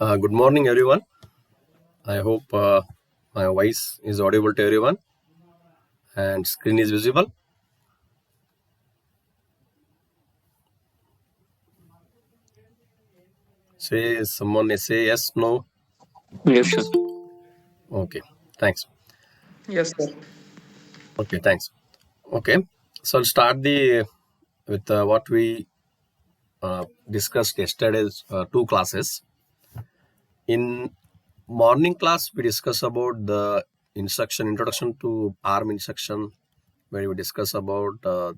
Good morning, everyone. I hope my voice is audible to everyone and screen is visible. Say someone say yes, no. Yes, sir. Okay, thanks. Yes, sir. Okay, thanks. Okay, so I'll start the with what we discussed yesterday's two classes. In morning class, we discuss about the introduction to ARM instruction, where we discuss about uh,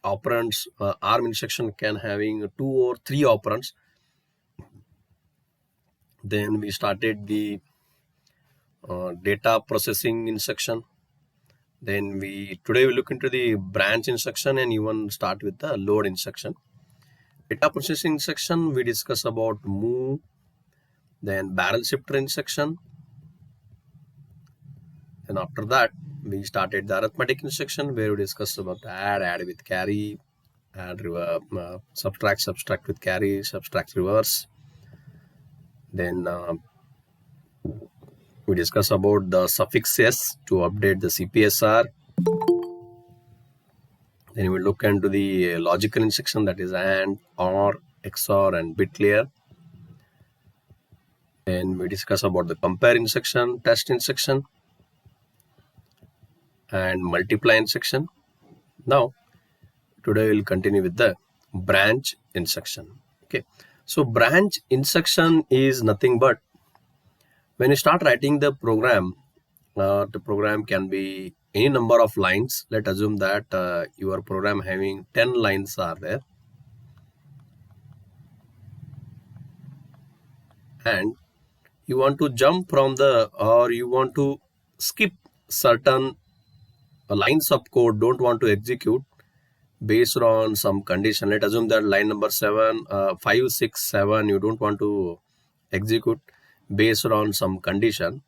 operands. ARM instruction can having 2 or 3 operands. Then we started the data processing instruction. Then today we look into the branch instruction and even start with the load instruction. Data processing instruction, we discuss about move, then barrel shifter instruction. And after that, we started the arithmetic instruction where we discussed about add with carry, subtract with carry, subtract reverse. Then we discuss about the suffix s to update the CPSR. Then we look into the logical instruction, that is AND, OR, XOR, and bit clear. Then we discuss about the compare instruction, test instruction, and multiply instruction. Now, today we'll continue with the branch instruction. Okay, so branch instruction is nothing but when you start writing the program can be any number of lines. Let's assume that your program having 10 lines are there, and you want to jump from or you want to skip certain lines of code, don't want to execute based on some condition. Let's assume that line number 5, 6, 7, you don't want to execute based on some condition.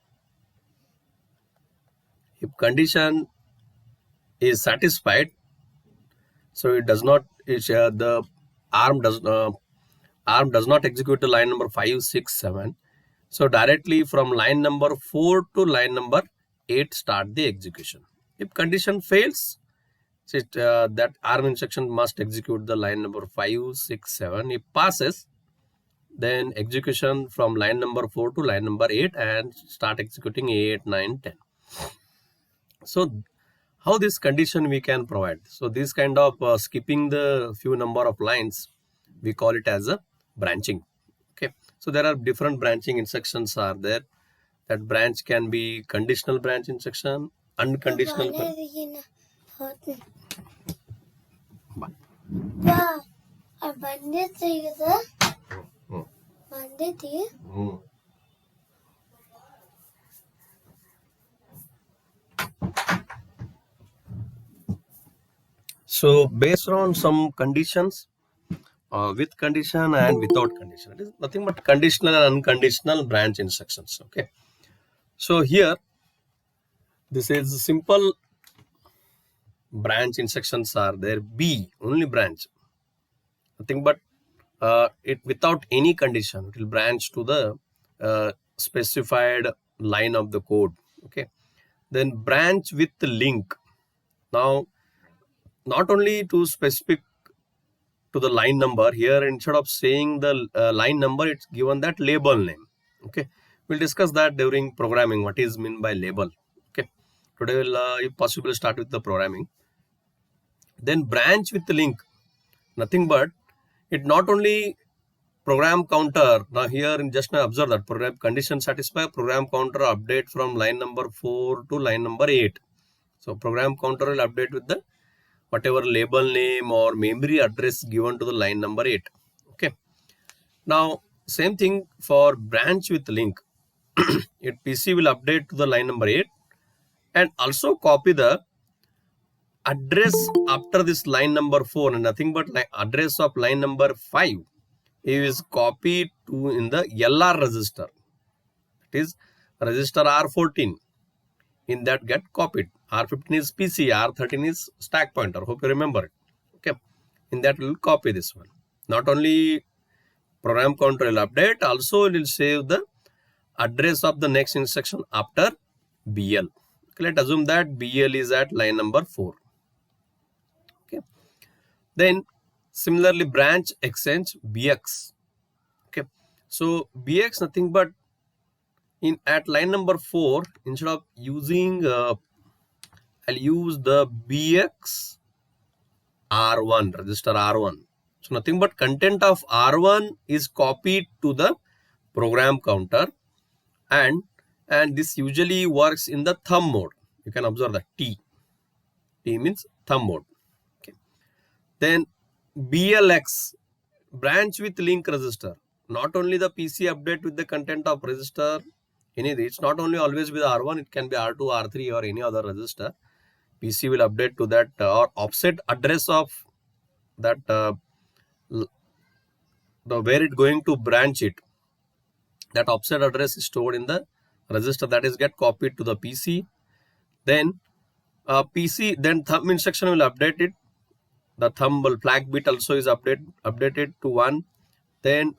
If condition is satisfied, so it does not, the ARM does not execute the line number 5, 6, 7. So directly from line number 4 to line number 8 start the execution. If condition fails, that ARM instruction must execute the line number 5, 6, 7. If passes, then execution from line number 4 to line number 8 and start executing 8, 9, 10. So how this condition we can provide? So this kind of skipping the few number of lines, we call it as a branching. Okay, so there are different branching instructions are there. That branch can be conditional branch instruction, unconditional. So based on some conditions, with condition and without condition, it is nothing but conditional and unconditional branch instructions. Okay, so here this is simple branch instructions are there. B only branch, nothing but it without any condition, it will branch to the specified line of the code. Okay, then branch with the link. Now not only to specific to the line number, here instead of saying the line number, it's given that label name. Okay, we'll discuss that during programming, what is meant by label. Okay, today we'll if possible start with the programming. Then branch with the link, nothing but it not only program counter. Now here just now observe that program condition satisfy, program counter update from line number 4 to line number 8. So program counter will update with the whatever label name or memory address given to the line number 8. Okay, now same thing for branch with link. It PC will update to the line number 8 and also copy the address after this line number 4, and nothing but address of line number 5 is copied to in the LR register. It is register R14. In that get copied. R15 is PC, R13 is stack pointer. Hope you remember it. Okay, in that we will copy this one. Not only program counter will update. Also, it will save the address of the next instruction after BL. Okay, let's assume that BL is at line number 4. Okay. Then similarly, branch exchange BX. Okay. So BX nothing but at line number 4, instead of using I'll use the BX R1, register R1. So nothing but content of R1 is copied to the program counter, and this usually works in the thumb mode. You can observe that T means thumb mode. Okay. Then BLX, branch with link register. Not only the PC update with the content of register, it's not only always with R1, it can be R2, R3 or any other register. PC will update to that or offset address of that where it going to branch it. That offset address is stored in the register, that is get copied to the PC. Then PC, then thumb instruction will update it. The thumb flag bit also is updated to 1. Then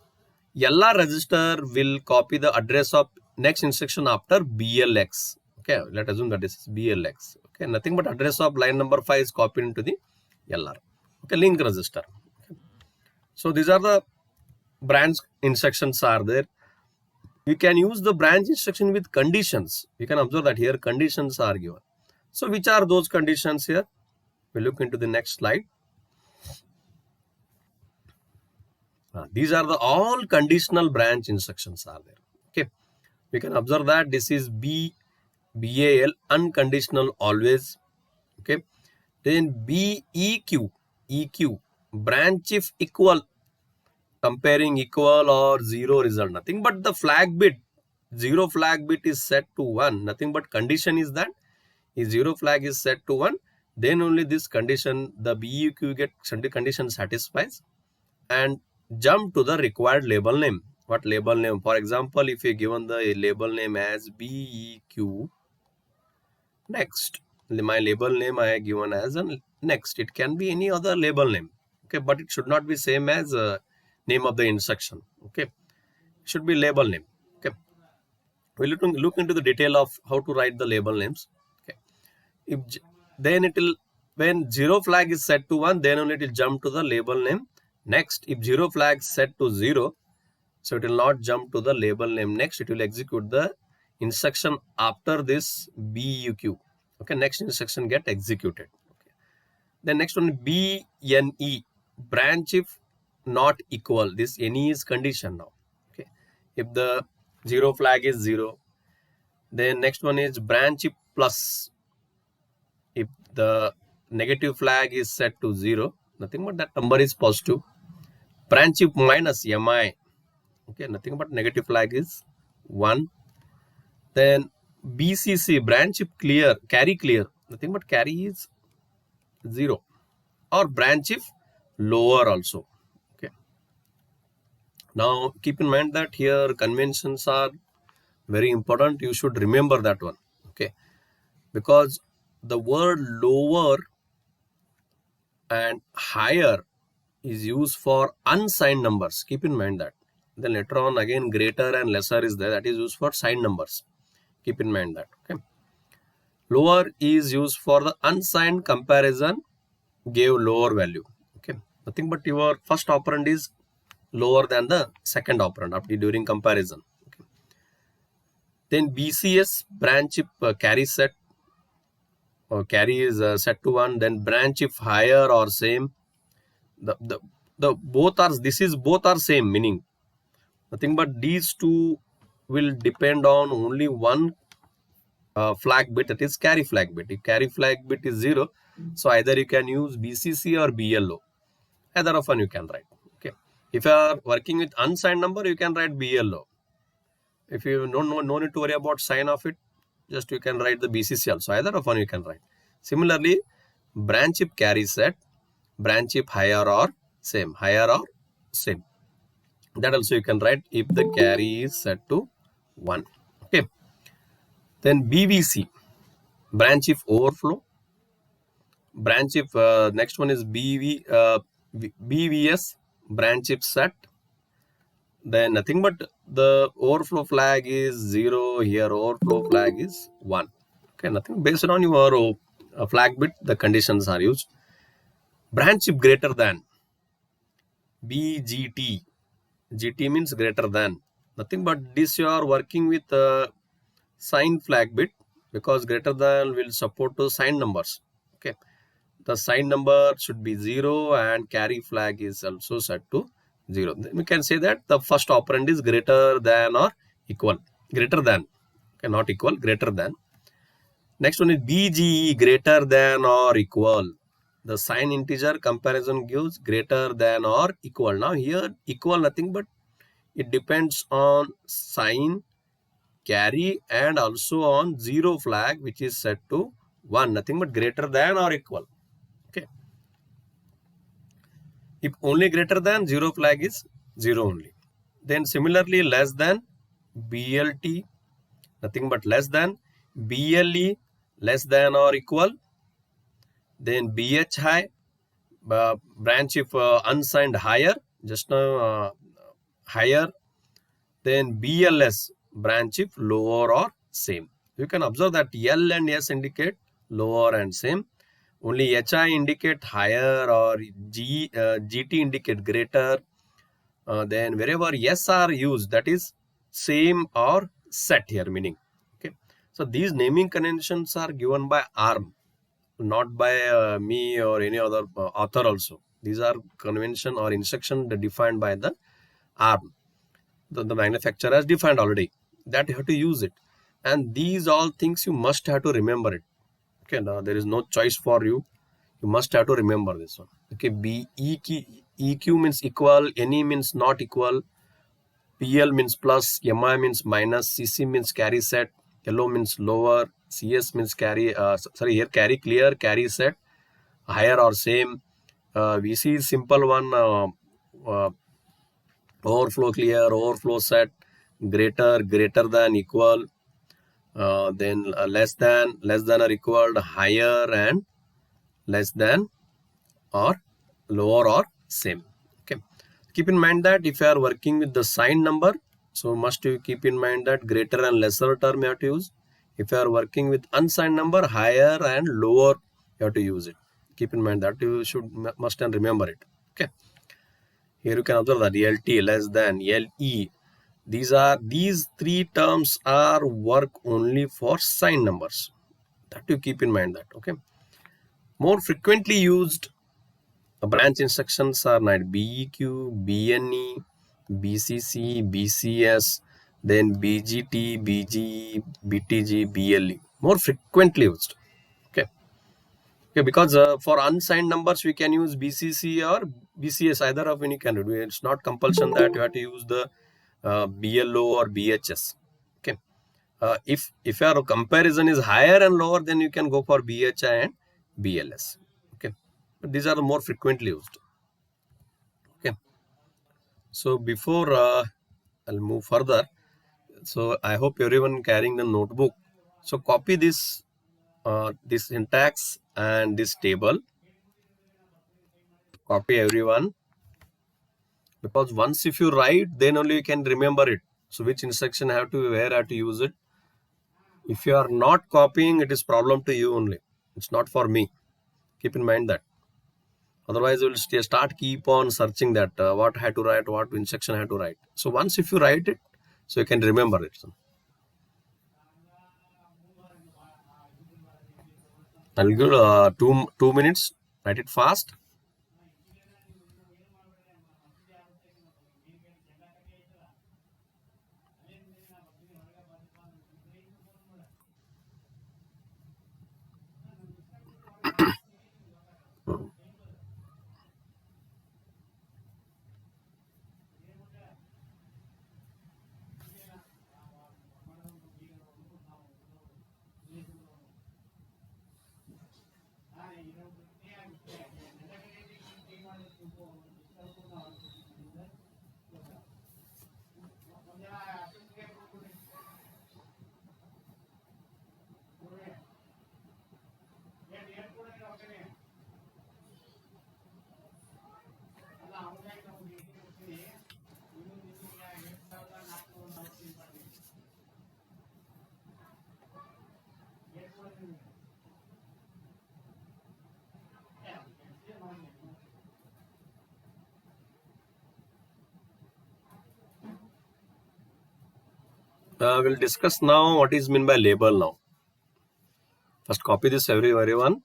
LR register will copy the address of next instruction after BLX. Okay, let's assume that this is BLX. Okay, nothing but address of line number 5 is copied into the LR. Okay, link register. Okay. So these are the branch instructions are there. You can use the branch instruction with conditions. You can observe that here conditions are given. So which are those conditions here? We look into the next slide. These are the all conditional branch instructions are there. Okay, we can observe that this is BAL, unconditional always. Okay, then BEQ, branch if equal, comparing equal or 0 result, nothing but the flag bit, 0 flag bit is set to 1, nothing but condition is that if 0 flag is set to 1, then only this condition, the BEQ get condition satisfies, and jump to the required label name. What label name? For example, if you given the label name as BEQ next, my label name I have given as a next. It can be any other label name. Okay, but it should not be same as name of the instruction. Okay, it should be label name. Okay, we'll look into the detail of how to write the label names. Okay, then it will, when 0 flag is set to 1, then only it will jump to the label name. Next, if 0 flag set to 0, so it will not jump to the label name. Next, it will execute the instruction after this BUQ. Okay, next instruction get executed. Okay. Then next one, BNE, branch if not equal. This NE is condition now. Okay, if the 0 flag is 0, then next one is branch if plus. If the negative flag is set to 0, nothing but that number is positive. Branch if minus MI. Okay, nothing but negative flag is 1. Then BCC, branch if clear, carry clear, nothing but carry is 0. Or branch if lower also. Okay. Now keep in mind that here conventions are very important. You should remember that one. Okay, because the word lower and higher is used for unsigned numbers. Keep in mind that. Then later on again greater and lesser is there, that is used for signed numbers. Keep in mind that. Okay, lower is used for the unsigned comparison, gave lower value. Okay, nothing but your first operand is lower than the second operand after during comparison. Okay. Then BCS, branch if carry set or carry is set to 1. Then branch if higher or same, the both are, this is both are same, meaning nothing but these two will depend on only one flag bit, that is carry flag bit. If carry flag bit is 0, so either you can use BCC or BLO, either of one you can write. Okay, if you are working with unsigned number, you can write BLO. If you no need to worry about sign of it, just you can write the BCC also, either of one you can write. Similarly, branch if carry set, branch if higher or same, that also you can write if the carry is set to 1. Okay, then BVC, branch if overflow, branch if next one is BVS, branch if set, then nothing but the overflow flag is 0, here overflow flag is 1. Okay, nothing, based on your flag bit, the conditions are used. Branch if greater than, BGT, GT means greater than, nothing but this you are working with sign flag bit, because greater than will support to sign numbers. Okay, the sign number should be 0 and carry flag is also set to 0. Then we can say that the first operand is greater than or equal. Greater than, okay, not equal, greater than. Next one is BGE, greater than or equal. The sign integer comparison gives greater than or equal. Now here equal nothing but it depends on sign, carry and also on 0 flag which is set to 1, nothing but greater than or equal. Okay, if only greater than, 0 flag is 0 only. Then similarly less than, BLT, nothing but less than. BLE, less than or equal. Then BH high, branch if unsigned higher, just now higher. Then BLS, branch if lower or same. You can observe that L and S indicate lower and same. Only HI indicate higher or GT indicate greater. Then wherever S are used, that is same or set here meaning. Okay, so these naming conventions are given by ARM, not by me or any other author also. These are convention or instruction defined by the ARM. The manufacturer has defined already that you have to use it, and these all things you must have to remember it. Okay, now there is no choice for you. You must have to remember this one. Okay, EQ means equal, NE means not equal, PL means plus, MI means minus, CC means carry set, LO means lower, CS means carry, here carry clear, carry set, higher or same. VC is simple one, overflow clear, overflow set, greater, greater than, equal, then less than or equal, higher and less than or lower or same. Okay, keep in mind that if you are working with the sign number, so must you keep in mind that greater and lesser term you have to use. If you are working with unsigned number, higher and lower you have to use it. Keep in mind that you should must and remember it. Okay, here you can observe that LT, less than, LE, these three terms are work only for sign numbers, that you keep in mind that. Okay, more frequently used branch instructions are not BEQ, BNE, BCC, BCS, then BGT, BGE, BTG, BLE. More frequently used. Okay. Okay, because for unsigned numbers we can use BCC or BCS, either of any can do. It's not compulsion that you have to use the BLO or BHS. Okay. If your comparison is higher and lower, then you can go for BHI and BLS. Okay. But these are the more frequently used. Okay, so before I'll move further, so I hope everyone carrying the notebook. So copy this this syntax and this table. Copy everyone, because once if you write, then only you can remember it. So which instruction have to, where have to use it. If you are not copying, it is problem to you only. It's not for me. Keep in mind that. Otherwise, you will start keep on searching that what I had to write, what instruction I had to write. So once if you write it, so you can remember it. I'll give 2 minutes. Write it fast. We'll discuss now what is meant by label now. First copy this everyone.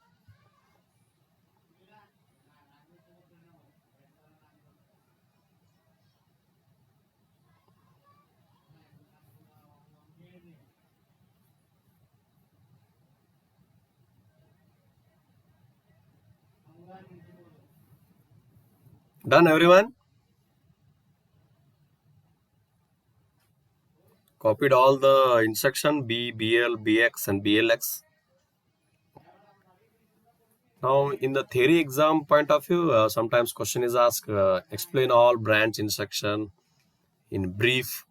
Done everyone? Copied all the instruction B, BL, BX and BLX. Now in the theory exam point of view, sometimes question is asked, explain all branch instruction in brief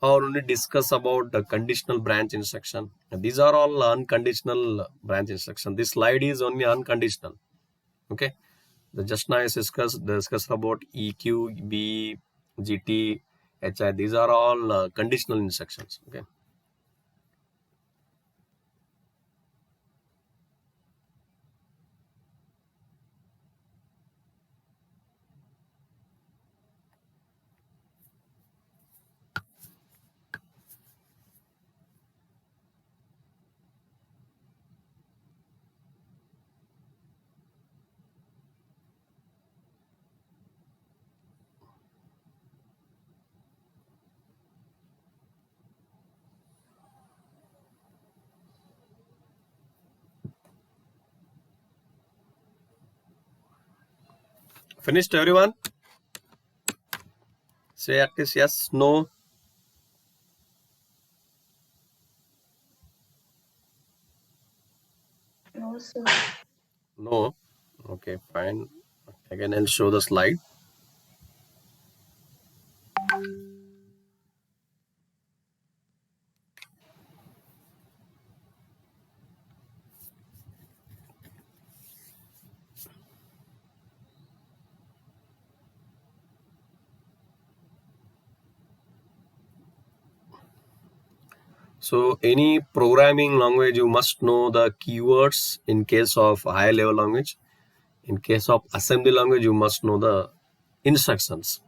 or only discuss about the conditional branch instruction. These are all unconditional branch instruction. This slide is only unconditional. Okay. The just now I discuss about EQ, B, GT, HI. These are all conditional instructions. Okay. Finished everyone? Say at least yes, no. No, sir. No. Okay, fine. Again, I'll show the slide. So any programming language, you must know the keywords in case of higher level language. In case of assembly language, you must know the instructions.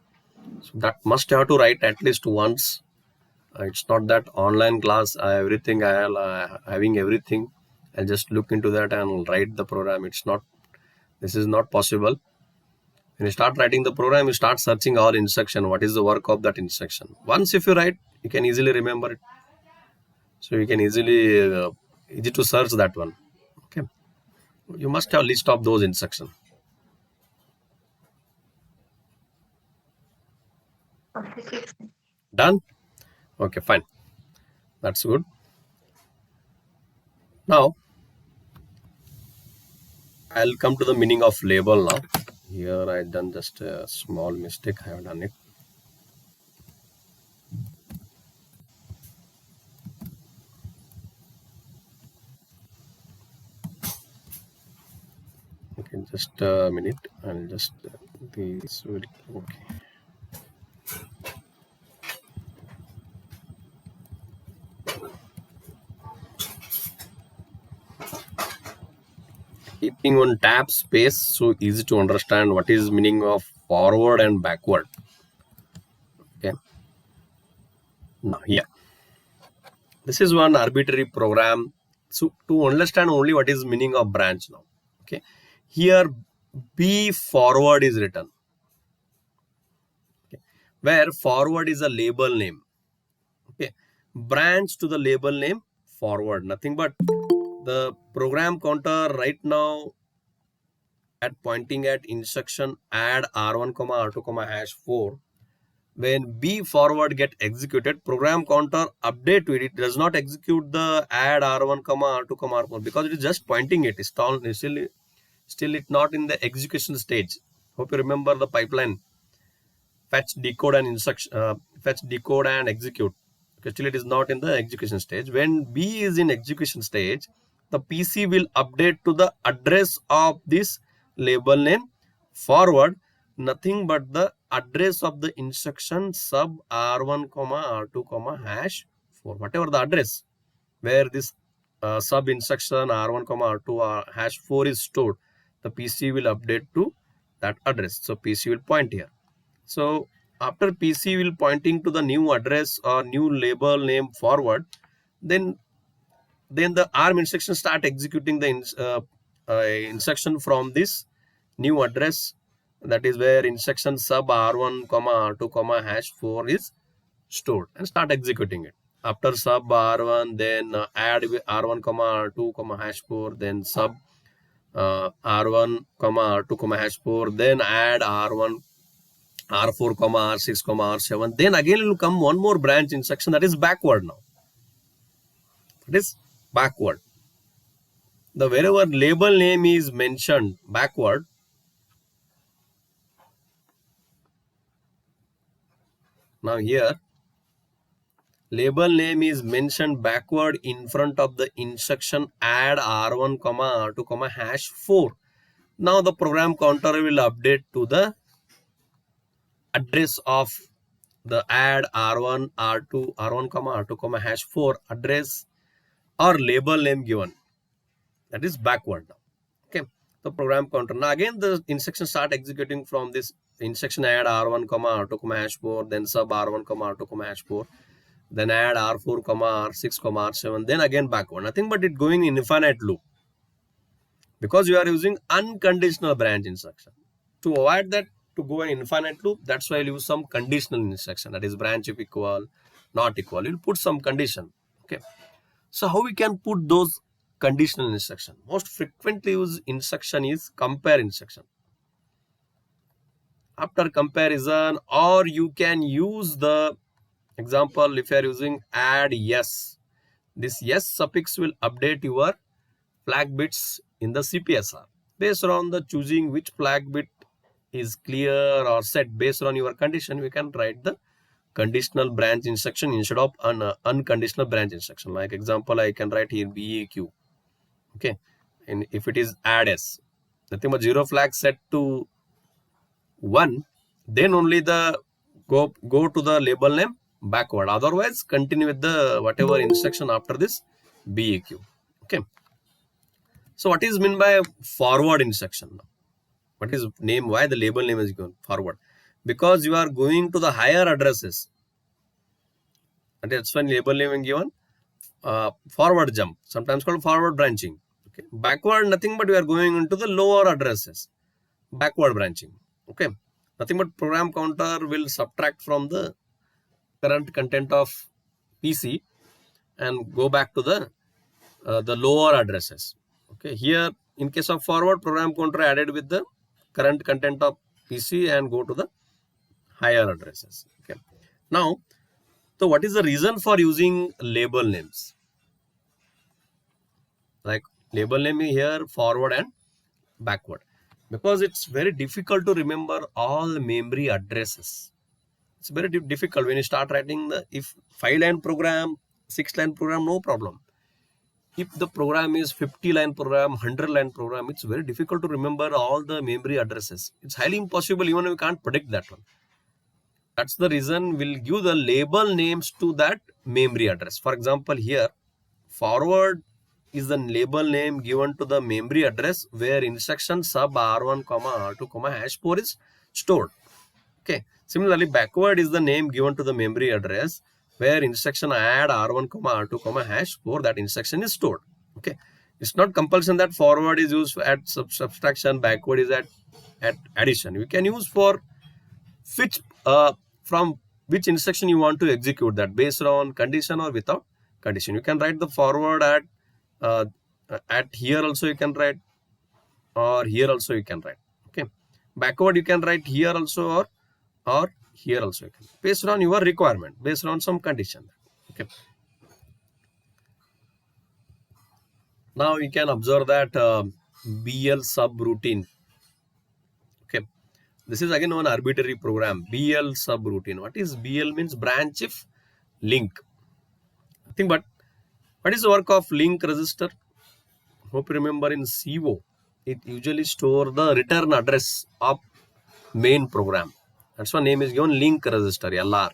So that must have to write at least once. It's not that online class, everything I am having everything. I'll just look into that and write the program. This is not possible. When you start writing the program, you start searching all instruction. What is the work of that instruction? Once if you write, you can easily remember it. So you can easy to search that one. Okay. You must have list of those instructions. Okay. Done? Okay, fine. That's good. Now, I'll come to the meaning of label now. Here I done just a small mistake. I have done it. Okay, just a minute. I'll just this will okay. Keeping on tab space so easy to understand what is meaning of forward and backward. Okay. Now here. This is one arbitrary program. So to understand only what is meaning of branch now. Okay. Here B forward is written. Okay. Where forward is a label name. Okay. Branch to the label name forward. Nothing but the program counter right now at pointing at instruction add R1, R2, hash 4. When B forward get executed, program counter update to it. It does not execute the add R1, R2, R4 because it is just pointing it. It's still it not in the execution stage. Hope you remember the pipeline. Fetch, decode and instruction. Fetch, decode and execute. Okay, still it is not in the execution stage. When B is in execution stage, the PC will update to the address of this label name forward, nothing but the address of the instruction sub R1, R2, hash 4, whatever the address where this sub instruction R1, R2, hash 4 is stored, the PC will update to that address. So PC will point here. So after PC will pointing to the new address or new label name forward, then the ARM instruction start executing the instruction from this new address, that is where instruction sub R1 comma R2 comma hash 4 is stored, and start executing it. After sub R1, then add R1 comma R2 comma hash 4, then sub R1 comma R2 comma hash 4, then add R1 R4 comma R6 comma R7, then again it will come one more branch instruction, that is backward. Now it is backward. The wherever label name is mentioned backward, now here label name is mentioned backward in front of the instruction add R1 comma R2 comma hash 4. Now the program counter will update to the address of the add R1 R2 R1 comma R2 comma hash 4 address or label name given, that is backward. Now okay, the program counter, now again the instruction start executing from this instruction add R1 comma R2 comma hash 4, then sub R1 comma R2 comma hash 4, then add R4 comma R6 comma R7, then again backward. Nothing but it going in infinite loop, because you are using unconditional branch instruction. To avoid that to go in infinite loop, that's why you use some conditional instruction, that is branch if equal, not equal, you'll put some condition. Okay, so how we can put those conditional instruction? Most frequently used instruction is compare instruction. After comparison, or you can use the example, if you are using add yes, this yes suffix will update your flag bits in the CPSR. Based on the choosing which flag bit is clear or set based on your condition, we can write the conditional branch instruction instead of unconditional branch instruction. Like example, I can write here BEQ. Okay, and if it is add s, nothing but 0 flag set to 1, then only the go to the label name backward, otherwise continue with the whatever instruction after this BEQ. Okay, so what is meant by forward instruction? What is name, why the label name is given forward? Because you are going to the higher addresses, and that's when label name is given forward jump, sometimes called forward branching. Okay, backward, nothing but we are going into the lower addresses, backward branching. Okay, nothing but program counter will subtract from the current content of PC and go back to the lower addresses. Okay, here in case of forward, program counter added with the current content of PC and go to the higher addresses. Okay, now so what is the reason for using label names? Like label name here forward and backward, because it's very difficult to remember all memory addresses. It's very difficult when you start writing the, if 5-line program, 6-line program, no problem. If the program is 50-line program, 100-line program, it's very difficult to remember all the memory addresses. It's highly impossible, even we can't predict that one. That's the reason we'll give the label names to that memory address. For example, here forward is the label name given to the memory address where instruction sub R1 comma R2 comma hash 4 is stored. Okay, similarly backward is the name given to the memory address where instruction add R1 comma R2 comma hash 4, that instruction is stored. Okay, it's not compulsion that forward is used at subtraction, backward is at addition. We can use for which from which instruction you want to execute that, based on condition or without condition. You can write the forward at here also you can write, or here also you can write. Okay, backward you can write here also or here also you can, based on your requirement, based on some condition. Okay, now you can observe that BL subroutine. Okay, this is again one arbitrary program, BL subroutine. What is BL means? Branch if link. Nothing but what is the work of link register? Hope you remember in CO, it usually store the return address of main program. That's why name is given link register, LR.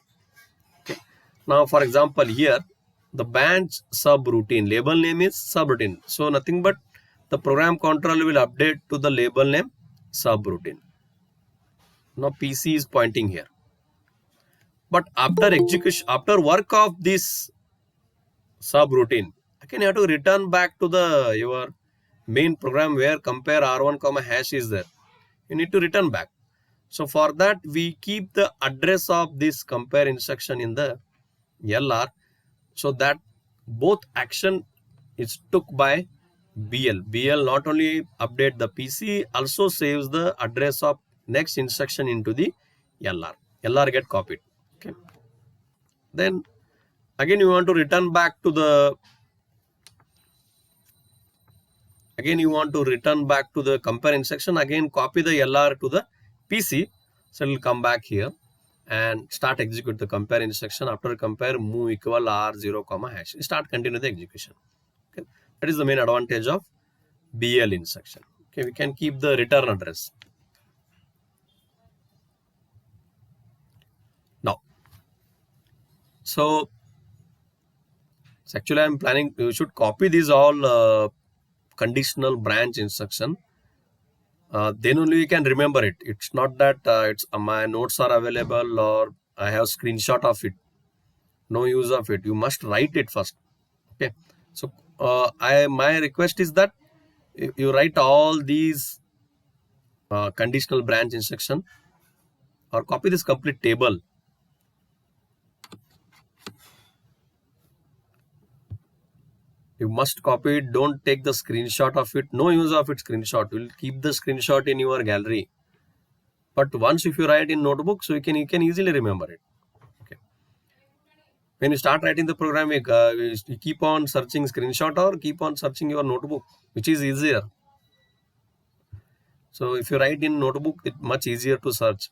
Okay. Now, for example, here the branch subroutine, label name is subroutine. So nothing but the program control will update to the label name subroutine. Now PC is pointing here. But after execution, after work of this subroutine, again you have to return back to the your main program where compare r1 comma hash is there. You need to return back. So for that we keep the address of this compare instruction in the LR, so that both action is took by BL. BL not only update the PC, also saves the address of next instruction into the LR. LR get copied. Okay. Then again you want to return back to the compare instruction. Again copy the LR to the PC. So it will come back here and start execute the compare instruction. After compare, move equal r0 comma hash. Start continue the execution. Okay. That is the main advantage of BL instruction. Okay, we can keep the return address. Now, so actually I'm planning you should copy these all conditional branch instruction. Then only you can remember it. It's not that it's my notes are available or I have screenshot of it. No use of it. You must write it first. Okay. So my request is that you write all these conditional branch instruction or copy this complete table. You must copy it. Don't take the screenshot of it. No use of it screenshot. You will keep the screenshot in your gallery. But once if you write in notebook, so you can easily remember it. Okay. When you start writing the program, you keep on searching screenshot or keep on searching your notebook, which is easier. So if you write in notebook, it's much easier to search.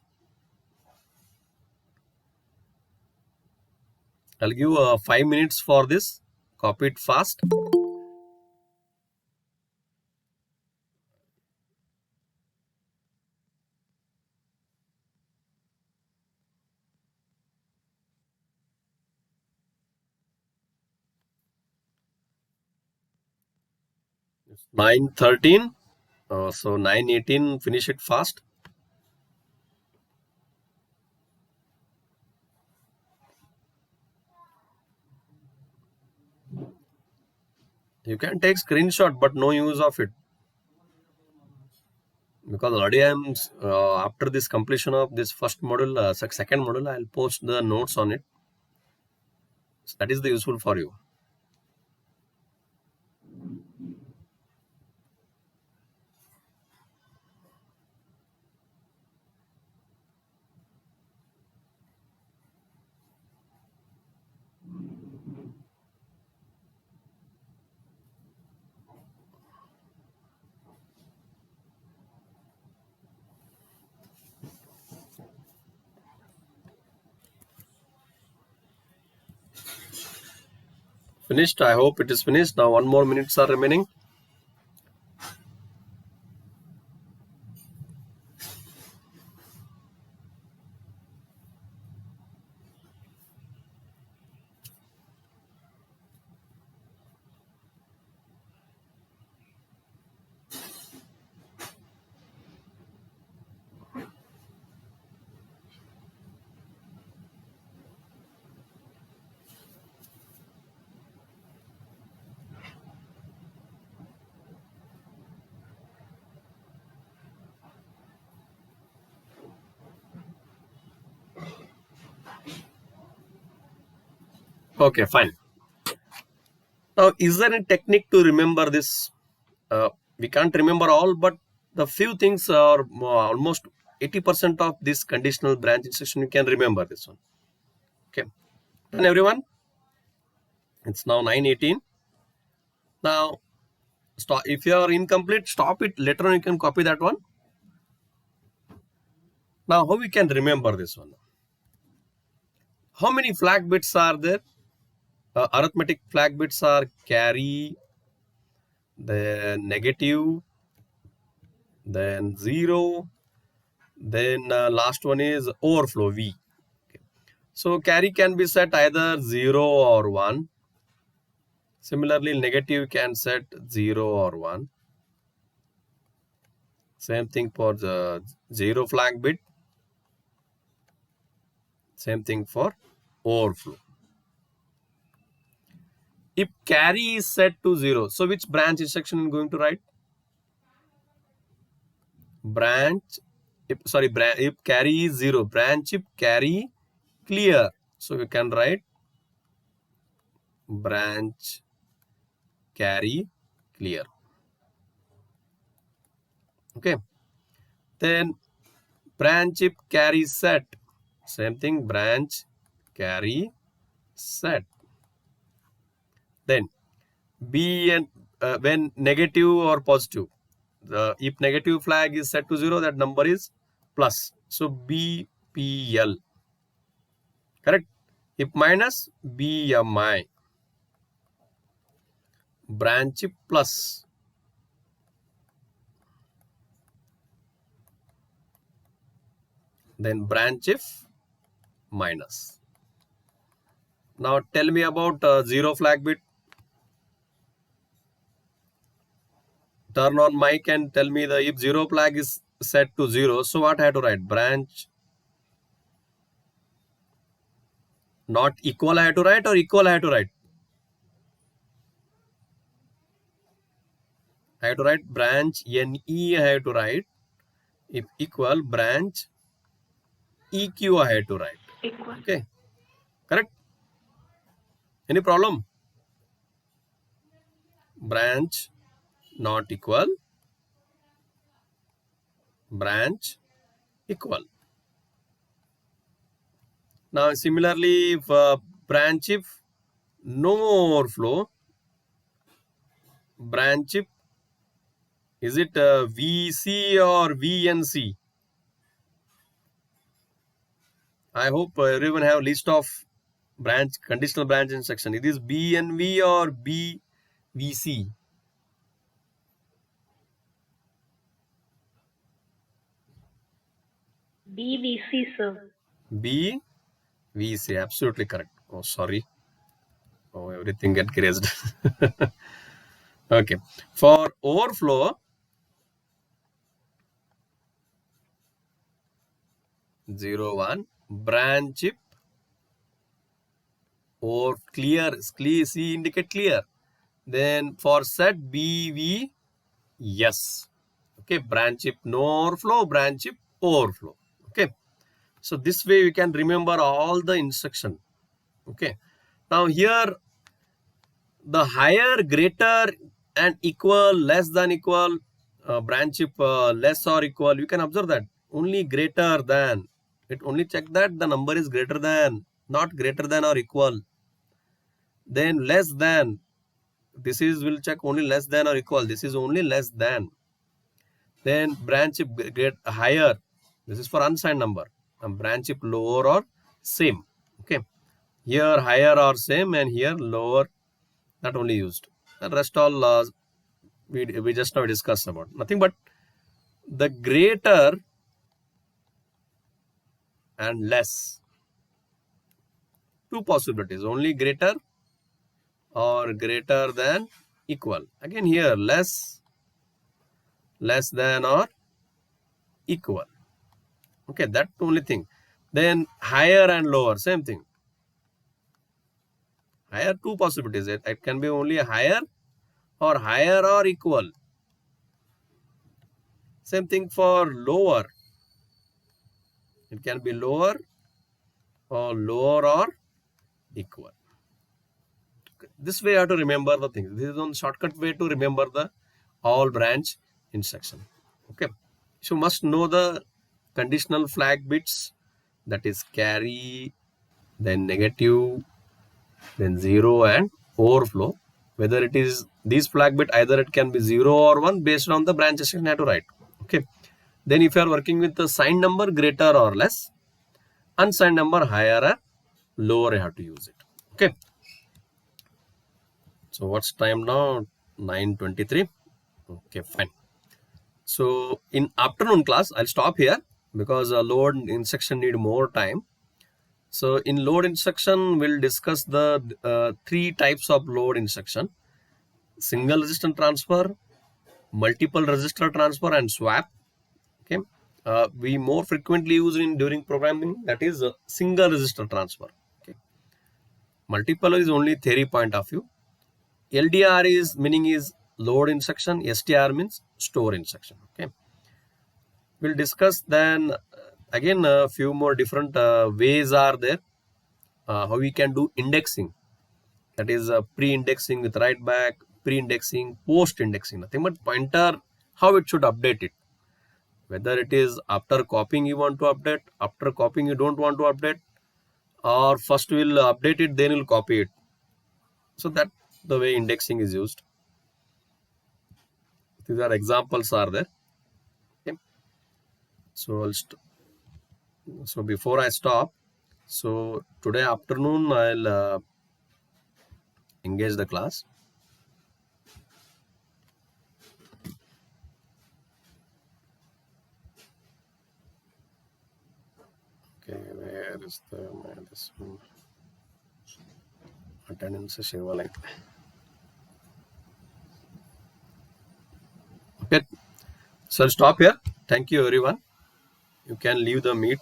I'll give 5 minutes for this. Copy it fast. It's 9:13. So 9:18, finish it fast. You can take screenshot, but no use of it. Because already I'm after this completion of this first module, second module, I'll post the notes on it. So that is the useful for you. Finished. I hope it is finished. Now 1 more minutes are remaining. Okay, fine. Now, is there a technique to remember this? We can't remember all, but the few things are almost 80% of this conditional branch instruction. You can remember this one. Okay, done everyone. It's now 9:18. Now, stop. If you are incomplete, stop it. Later on, you can copy that one. Now, how we can remember this one? How many flag bits are there? Arithmetic flag bits are carry, then negative, then 0, then last one is overflow V. Okay. So carry can be set either 0 or 1. Similarly, negative can set 0 or 1. Same thing for the 0 flag bit. Same thing for overflow. If carry is set to 0, so which branch instruction I'm going to write? If carry is 0, branch if carry clear. So you can write branch carry clear. Okay. Then branch if carry set. Same thing, branch carry set. Then B and when negative or positive. If negative flag is set to 0, that number is plus. So BPL. Correct? If minus, BMI. Branch if plus. Then branch if minus. Now tell me about 0 flag bit. Turn on mic and tell me if 0 flag is set to 0. So what I have to write? Branch not equal I have to write or equal I have to write? I have to write branch NE I have to write. If equal, branch EQ I have to write. Equal. Okay. Correct? Any problem? Branch not equal. Branch equal. Now similarly, if branch if no overflow, branch if is it VC or VNC? I hope everyone have list of branch conditional branch instruction. It is BNV or BVC. BVC, sir. BVC, absolutely correct. Oh, sorry. Oh, everything get grazed. Okay. For overflow, 0, 1, branch if or clear, C indicate clear. Then for set BV, yes. Okay, branch if no overflow, branch if overflow. Okay. So this way we can remember all the instruction. Okay. Now here the higher, greater and equal, less than equal, branch if less or equal, you can observe that only greater than, it only check that the number is greater than, not greater than or equal. Then less than, this is will check only less than or equal, this is only less than. Then branch if get higher, this is for unsigned number, and branch if lower or same. Okay, here higher or same and here lower, that only used. The rest all we just now discussed about. Nothing but the greater and less. Two possibilities, only greater or greater than equal. Again here less, less than or equal. Okay, that only thing. Then higher and lower, same thing. Higher, two possibilities. It can be only higher or equal. Same thing for lower. It can be lower or equal. Okay. This way you have to remember the things. This is one shortcut way to remember the all branch instruction. Okay. So you must know the conditional flag bits, that is carry, then negative, then 0 and overflow. Whether it is these flag bit, either it can be 0 or 1 based on the branch instruction you have to write. Okay. Then if you are working with the signed number, greater or less, unsigned number, higher or lower, you have to use it. Okay. So what's time now? 9:23. Okay, fine. So in afternoon class, I'll stop here because load instruction need more time. So in load instruction, we'll discuss the 3 types of load instruction: single register transfer, multiple register transfer, and swap. Okay. we more frequently use in during programming, that is single register transfer. Okay. Multiple is only theory point of view. LDR is meaning is load instruction, STR means store instruction. Okay. We'll discuss then again a few more different ways are there how we can do indexing, that is pre-indexing with write back, pre-indexing, post-indexing, nothing but pointer, how it should update it, whether it is after copying you want to update, after copying you don't want to update, or first we'll update it then we'll copy it. So that the way indexing is used. These are examples are there. Okay. So so before I stop, so today afternoon I'll engage the class. Okay, where is this one? Attendance Shiva like. Okay, so I'll stop here. Thank you everyone. You can leave the meet.